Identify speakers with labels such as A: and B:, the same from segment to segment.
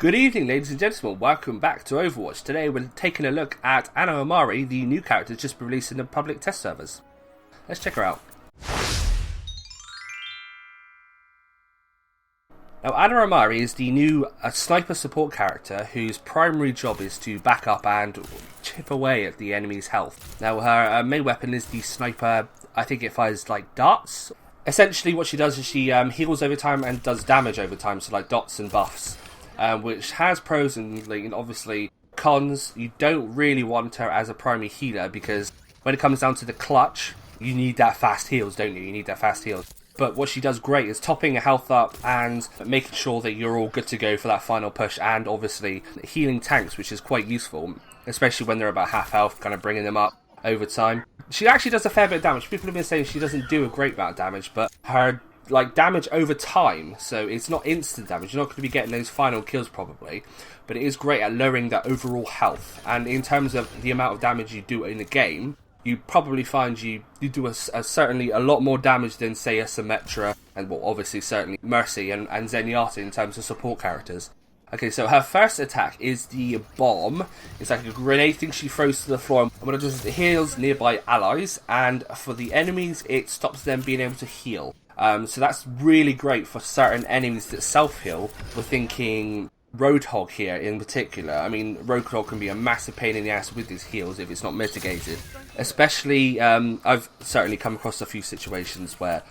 A: Good evening, ladies and gentlemen. Welcome back to Overwatch. Today we're taking a look at Ana Amari, the new character just released in the public test servers. Let's check her out. Now, Ana Amari is the new sniper support character whose primary job is to back up and chip away at the enemy's health. Now, her main weapon is the sniper. I think it fires like darts. Essentially, what she does is she heals over time and does damage over time, so like dots and buffs. Which has pros and obviously cons. You don't really want her as a primary healer because when it comes down to the clutch, you need that fast heals, don't you? You need that fast heals. But what she does great is topping your health up and making sure that you're all good to go for that final push, and obviously healing tanks, which is quite useful, especially when they're about half health, kind of bringing them up over time. She actually does a fair bit of damage. People have been saying she doesn't do a great amount of damage, but her damage over time, so it's not instant damage. You're not going to be getting those final kills probably, but it is great at lowering that overall health. And in terms of the amount of damage you do in the game, you probably find you do certainly a lot more damage than, say, a Symmetra, and well, obviously certainly Mercy and Zenyatta in terms of support characters. Okay, so her first attack is the bomb. It's like a grenade thing she throws to the floor, and what it does is it heals nearby allies, and for the enemies it stops them being able to heal. So that's really great for certain enemies that self-heal. We're thinking Roadhog here in particular. I mean, Roadhog can be a massive pain in the ass with his heals if it's not mitigated. Especially, I've certainly come across a few situations where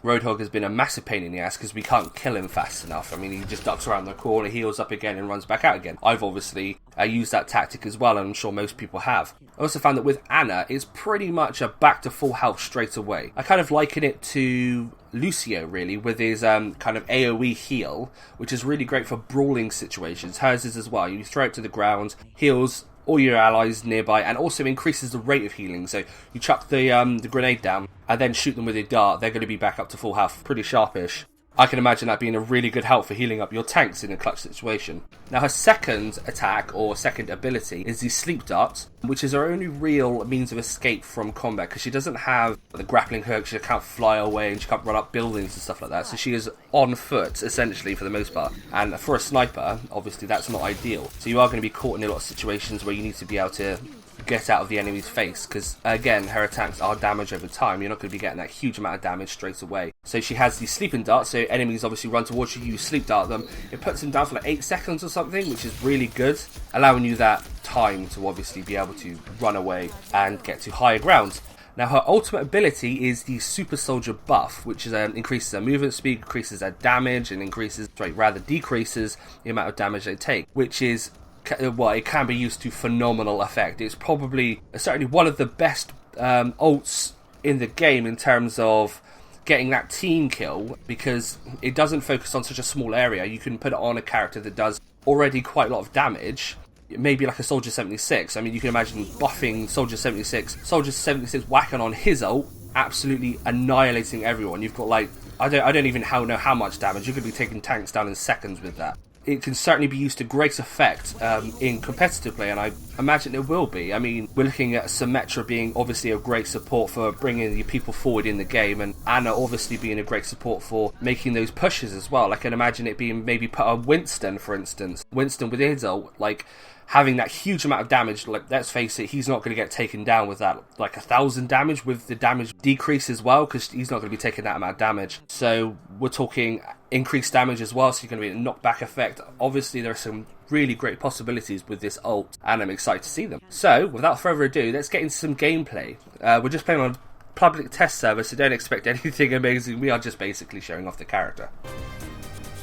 A: Roadhog has been a massive pain in the ass because we can't kill him fast enough. I mean, he just ducks around the corner, heals up again and runs back out again. I've obviously used that tactic as well, and I'm sure most people have. I also found that with Ana, it's pretty much a back to full health straight away. I kind of liken it to Lucio, really, with his kind of AoE heal, which is really great for brawling situations. Hers is as well. You throw it to the ground, heals all your allies nearby, and also increases the rate of healing. So you chuck the grenade down and then shoot them with a dart, they're going to be back up to full health pretty sharpish. I can imagine that being a really good help for healing up your tanks in a clutch situation. Now, her second attack, or second ability, is the Sleep Dart, which is her only real means of escape from combat, because she doesn't have the grappling hook, she can't fly away, and she can't run up buildings and stuff like that, so she is on foot, essentially, for the most part. And for a sniper, obviously, that's not ideal. So you are going to be caught in a lot of situations where you need to be able to get out of the enemy's face, because again, her attacks are damage over time. You're not going to be getting that huge amount of damage straight away. So she has the sleeping dart, so enemies obviously run towards you, you sleep dart them. It puts them down for like 8 seconds or something, which is really good, allowing you that time to obviously be able to run away and get to higher ground. Now, her ultimate ability is the Super Soldier buff, which is increases her movement speed, increases her damage, and decreases the amount of damage they take, which is, well, it can be used to phenomenal effect. It's probably certainly one of the best ults in the game in terms of getting that team kill, because it doesn't focus on such a small area. You can put it on a character that does already quite a lot of damage, maybe like a Soldier 76. I mean, you can imagine buffing Soldier 76, Soldier 76 whacking on his ult, absolutely annihilating everyone. You've got like, I don't even know how much damage. You could be taking tanks down in seconds with that. It can certainly be used to great effect in competitive play, and I imagine it will be. I mean, we're looking at Symmetra being obviously a great support for bringing your people forward in the game, and Ana obviously being a great support for making those pushes as well. I can imagine it being maybe put on Winston, for instance. Winston with his ult, like, having that huge amount of damage. Like, let's face it, he's not going to get taken down with that, like 1,000 damage, with the damage decrease as well, because he's not going to be taking that amount of damage. So we're talking increased damage as well, so you're going to be a knockback effect. Obviously, there are some really great possibilities with this ult, and I'm excited to see them. So, without further ado, let's get into some gameplay. We're just playing on a public test server, so don't expect anything amazing. We are just basically showing off the character.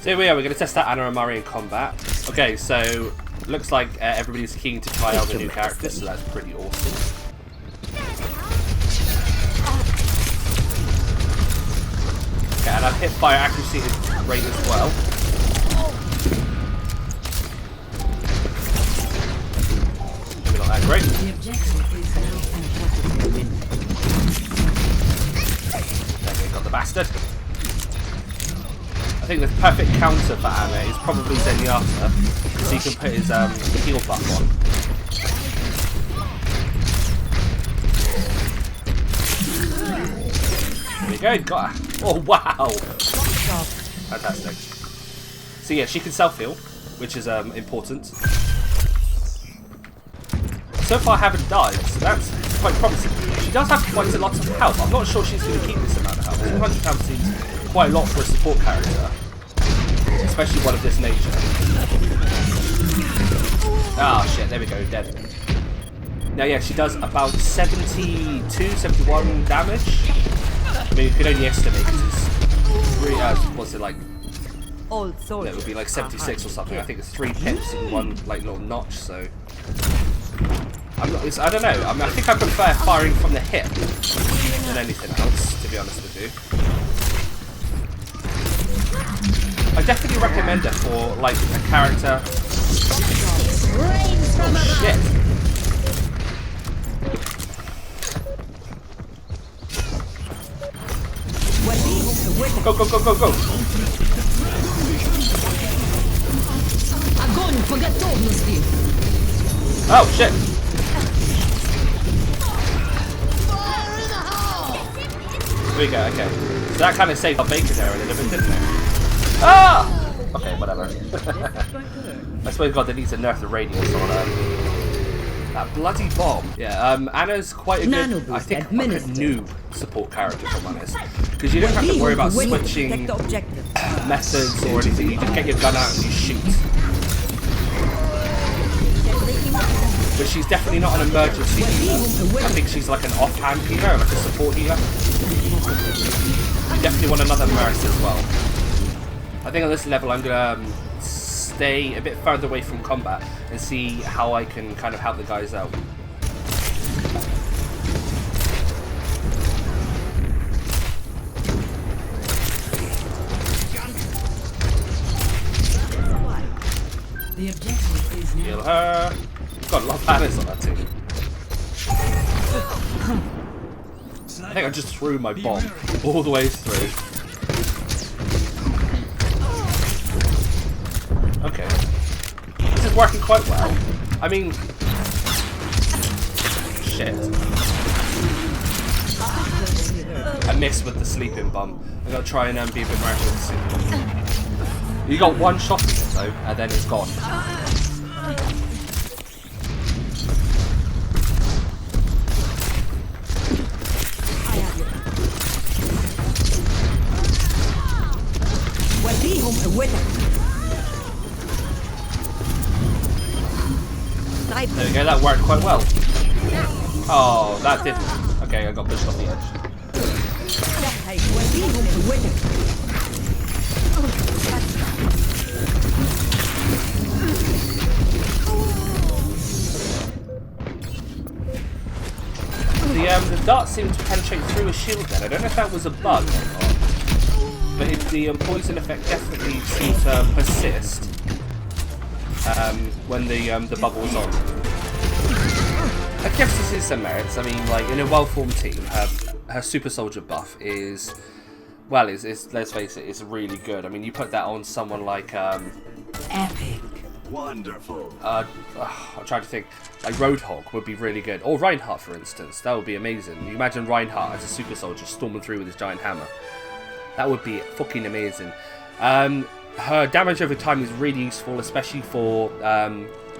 A: So here we are, we're going to test out Ana Amari in combat. Okay, so looks like everybody's keen to try out the new character, so that's pretty awesome. Okay, and our hip fire accuracy is great as well. Maybe not that great. Okay, got the bastard. I think the perfect counter for Ana is probably Zenyatta, because he can put his heal buff on. There we go, got her. Oh wow! Fantastic. So yeah, she can self-heal. which is important. So far I haven't died, so that's quite promising. She does have quite a lot of health. I'm not sure she's going to keep this amount of health. 200 health seems quite a lot for a support character, especially one of this nature. Ah, shit, there we go, dead. Now, yeah, she does about 72, 71 damage. I mean, you could only estimate because it's really, what's it like?
B: Old
A: It
B: soldier.
A: would be like 76 or something. I think it's 3 pips in one like little notch. So I don't know. I mean, I think I prefer firing from the hip than anything else, to be honest with you. I definitely recommend her for like a character. Oh shit! Go, go, go, go, go! Oh shit! There we go, okay. So that kind of saved our bacon there a little bit, didn't it? Ah! Okay, whatever. I swear to God, they need to nerf the radius on that bloody bomb. Yeah, Anna's quite a good, I think, like a new support character, if I'm honest. Because you don't have to worry about switching methods or anything. You just get your gun out and you shoot. But she's definitely not an emergency healer. I think she's like an offhand healer, like a support healer. You definitely want another Mercy as well. I think on this level I'm going to stay a bit further away from combat and see how I can kind of help the guys out.
C: The objective is
A: Kill her. Got a lot of banners on that too. I think I just threw my bomb all the way through. Okay. This is working quite well. I mean... Shit. I missed with the sleeping bomb. I gotta try and be a bit more accurate. You got one shot at it though, and then it's gone. There we go, that worked quite well. Oh, that didn't. Okay, I got pushed off the edge. The dart seemed to penetrate through a shield then. I don't know if that was a bug or not. But the poison effect definitely seemed to persist when the bubble was on. I guess this is some merits. I mean, like, in a well-formed team, her super soldier buff is, well, let's face it, it's really good. I mean, you put that on someone like,
C: epic.
D: Wonderful.
A: I'm trying to think, like Roadhog would be really good. Or Reinhardt, for instance. That would be amazing. You imagine Reinhardt as a super soldier storming through with his giant hammer. That would be fucking amazing. Her damage over time is really useful, especially for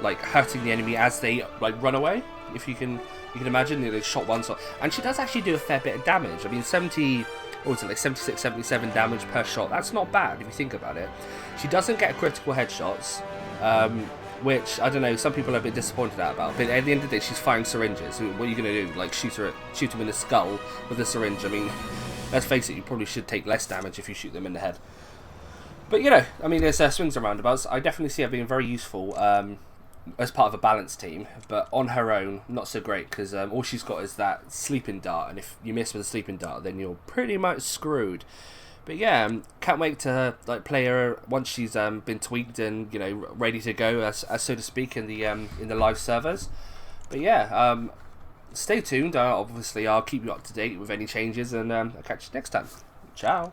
A: like hurting the enemy as they like run away. If you can imagine, they shot one shot, and she does actually do a fair bit of damage. I mean, 70, what was it, like 76, 77 damage per shot. That's not bad if you think about it. She doesn't get critical headshots, which I don't know. Some people are a bit disappointed about. But at the end of the day, she's firing syringes. So what are you going to do? Like shoot him in the skull with a syringe? I mean, let's face it. You probably should take less damage if you shoot them in the head. But you know, I mean, there's swings and roundabouts. I definitely see her being very useful as part of a balanced team, but on her own, not so great because all she's got is that sleeping dart, and if you miss with a sleeping dart, then you're pretty much screwed. But yeah, can't wait to like play her once she's been tweaked and ready to go, as so to speak, in the live servers. But yeah, stay tuned. Obviously, I'll keep you up to date with any changes, and I'll catch you next time. Ciao.